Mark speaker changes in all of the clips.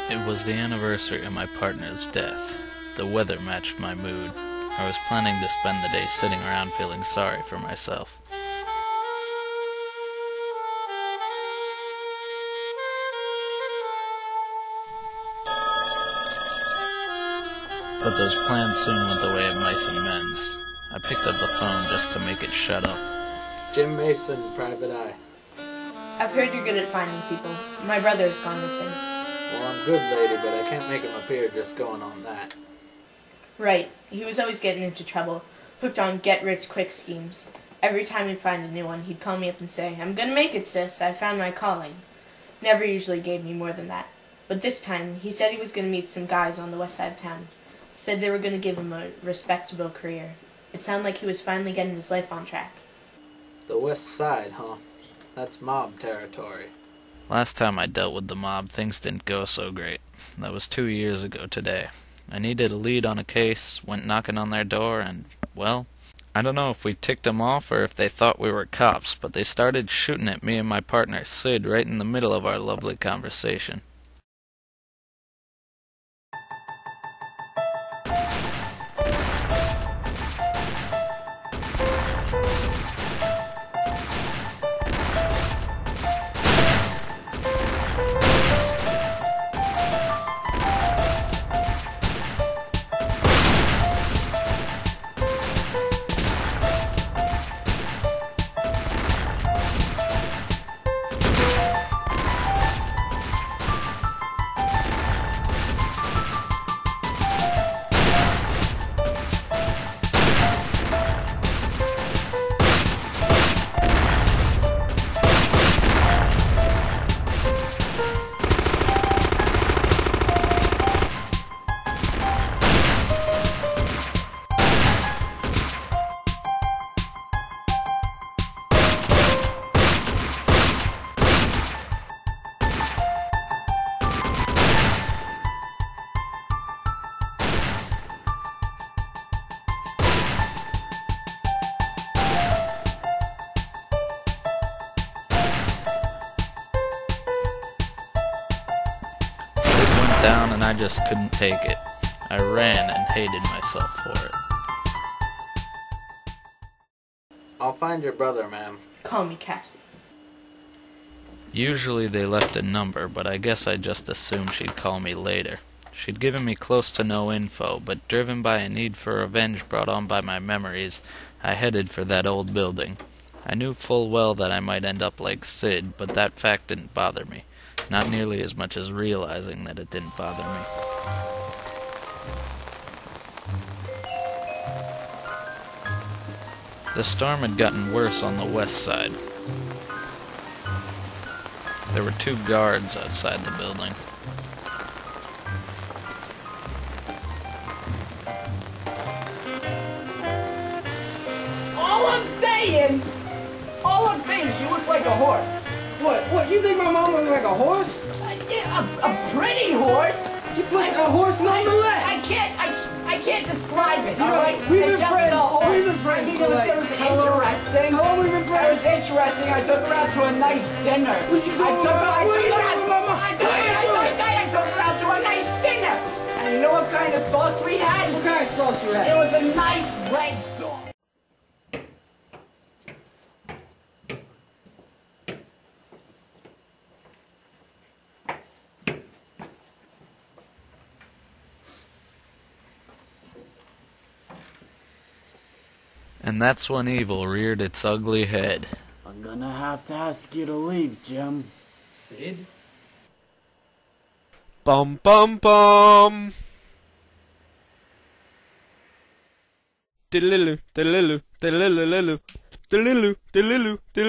Speaker 1: It was the anniversary of my partner's death. The weather matched my mood. I was planning to spend the day sitting around feeling sorry for myself. But those plans soon went the way of mice and men's. I picked up the phone just to make it shut up.
Speaker 2: Jim Mason, Private Eye.
Speaker 3: I've heard you're good at finding people. My brother's gone missing.
Speaker 2: Well, I'm good, lady, but I can't make him appear just going on that.
Speaker 3: Right. He was always getting into trouble, hooked on get-rich-quick schemes. Every time he'd find a new one, he'd call me up and say, "I'm gonna make it, sis. I found my calling." Never usually gave me more than that. But this time, he said he was gonna meet some guys on the west side of town. Said they were gonna give him a respectable career. It sounded like he was finally getting his life on track.
Speaker 2: The West Side, huh? That's mob territory.
Speaker 1: Last time I dealt with the mob, things didn't go so great. That was 2 years ago today. I needed a lead on a case, went knocking on their door, and, well, I don't know if we ticked them off or if they thought we were cops, but they started shooting at me and my partner Sid right in the middle of our lovely conversation. Sid went down and I just couldn't take it. I ran and hated myself for it.
Speaker 2: I'll find your brother, ma'am.
Speaker 3: Call me Cassie.
Speaker 1: Usually they left a number, but I guess I just assumed she'd call me later. She'd given me close to no info, but driven by a need for revenge brought on by my memories, I headed for that old building. I knew full well that I might end up like Sid, but that fact didn't bother me. Not nearly as much as realizing that it didn't bother me. The storm had gotten worse on the west side. There were 2 guards outside the building.
Speaker 4: All I'm saying, she looks like a horse.
Speaker 5: What, you think my mom looks like a horse?
Speaker 4: Yeah, a pretty horse.
Speaker 5: But a horse nonetheless.
Speaker 4: I can't describe it,
Speaker 5: You know,
Speaker 4: alright?
Speaker 5: we've been
Speaker 4: It's just
Speaker 5: friends.
Speaker 4: a horse.
Speaker 5: We've been friends
Speaker 4: I mean,
Speaker 5: for like
Speaker 4: it was
Speaker 5: how long?
Speaker 4: interesting.
Speaker 5: How long we been
Speaker 4: It
Speaker 5: friends?
Speaker 4: was interesting. I took her out to a nice dinner.
Speaker 5: What you doing, Mama? What you doing, Mama?
Speaker 4: I took her out to a nice dinner. And you know what kind of sauce we had?
Speaker 5: What kind of sauce you
Speaker 4: It
Speaker 5: had?
Speaker 4: was a nice red sauce.
Speaker 1: And that's when evil reared its ugly head.
Speaker 6: I'm gonna have to ask you to leave, Jim.
Speaker 2: Sid?
Speaker 7: Bum bum bum. Diddle diddle diddle diddle diddle diddle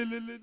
Speaker 7: diddle